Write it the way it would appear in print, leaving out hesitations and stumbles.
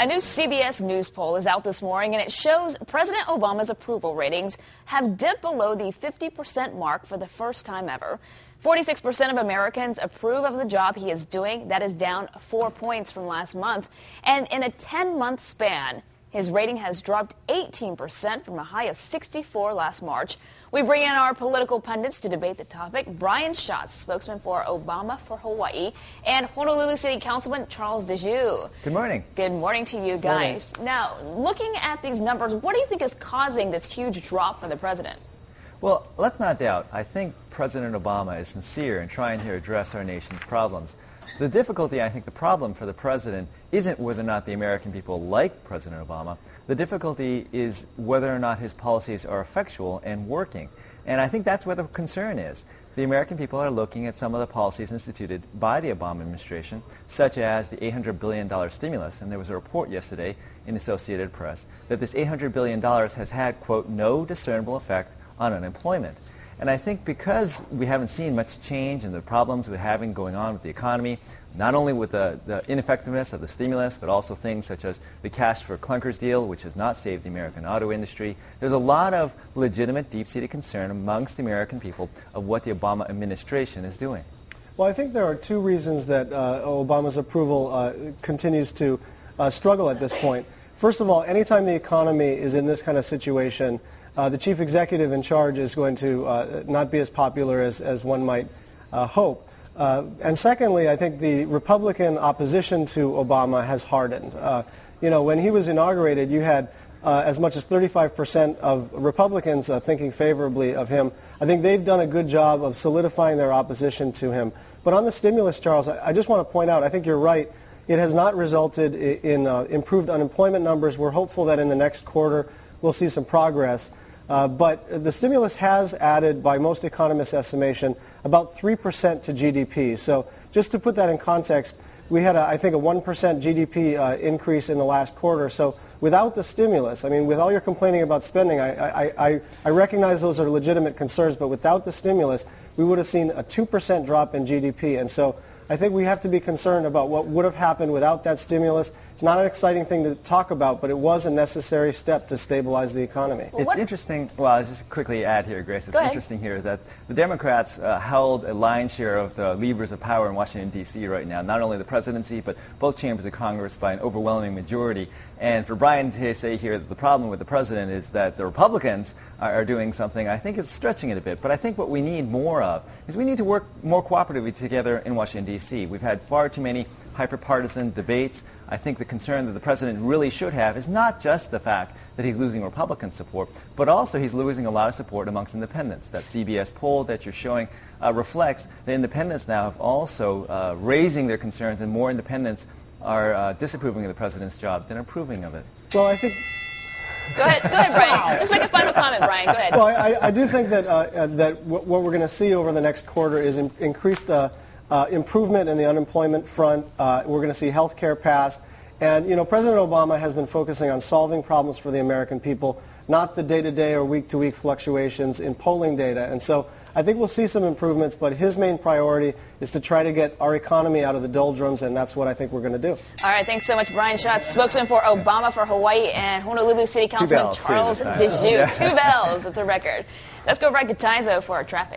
A new CBS News poll is out this morning, and it shows President Obama's approval ratings have dipped below the 50% mark for the first time ever. 46% of Americans approve of the job he is doing. That is down 4 points from last month. And in a 10-month span, his rating has dropped 18% from a high of 64 last March. We bring in our political pundits to debate the topic. Brian Schatz, spokesman for Obama for Hawaii, and Honolulu City Councilman Charles DeJoux. Good morning. Good morning to you guys. Now, looking at these numbers, what do you think is causing this huge drop for the president? Well, let's not doubt, I think President Obama is sincere in trying to address our nation's problems. The difficulty, I think the problem for the president isn't whether or not the American people like President Obama. The difficulty is whether or not his policies are effectual and working. And I think that's where the concern is. The American people are looking at some of the policies instituted by the Obama administration, such as the $800 billion stimulus. And there was a report yesterday in the Associated Press that this $800 billion has had, quote, no discernible effect on unemployment. And I think because we haven't seen much change in the problems we're having going on with the economy, not only with the ineffectiveness of the stimulus, but also things such as the cash for clunkers deal, which has not saved the American auto industry, there's a lot of legitimate deep-seated concern amongst the American people of what the Obama administration is doing. Well, I think there are two reasons that Obama's approval continues to struggle at this point. First of all, anytime the economy is in this kind of situation, the chief executive in charge is going to not be as popular as one might hope. And secondly, I think the Republican opposition to Obama has hardened. When he was inaugurated, you had as much as 35% of Republicans thinking favorably of him. I think they've done a good job of solidifying their opposition to him. But on the stimulus, Charles, I just want to point out, I think you're right. It has not resulted in improved unemployment numbers. We're hopeful that in the next quarter we'll see some progress. But the stimulus has added, by most economists' estimation, about 3% to GDP. So just to put that in context, we had, I think, a 1% GDP increase in the last quarter. So without the stimulus, I mean, with all your complaining about spending, I recognize those are legitimate concerns, but without the stimulus, we would have seen a 2% drop in GDP. And so I think we have to be concerned about what would have happened without that stimulus. It's not an exciting thing to talk about, but it was a necessary step to stabilize the economy. It's interesting, well, I'll just quickly add here, Grace, it's interesting here that the Democrats held a lion's share of the levers of power in Washington, D.C. right now, not only the presidency, but both chambers of Congress by an overwhelming majority. And for Brian to say here that the problem with the president is that the Republicans are doing something, I think it's stretching it a bit. But I think what we need more of is we need to work more cooperatively together in Washington, D.C. We've had far too many hyper-partisan debates. I think the concern that the president really should have is not just the fact that he's losing Republican support, but also he's losing a lot of support amongst independents. That CBS poll that you're showing reflects that independents now have also raising their concerns, and more independents are disapproving of the president's job than approving of it. Well, I think... Go ahead, Brian. Just make a final comment, Brian. Go ahead. Well, I do think that what we're going to see over the next quarter is increased improvement in the unemployment front. We're going to see health care passed. And, President Obama has been focusing on solving problems for the American people, not the day-to-day or week-to-week fluctuations in polling data. And so I think we'll see some improvements, but his main priority is to try to get our economy out of the doldrums, and that's what I think we're going to do. All right, thanks so much, Brian Schatz, spokesman for Obama for Hawaii, and Honolulu City Councilman Charles DeJoux. 2 bells, it's a record. Let's go right to Taizo for our traffic.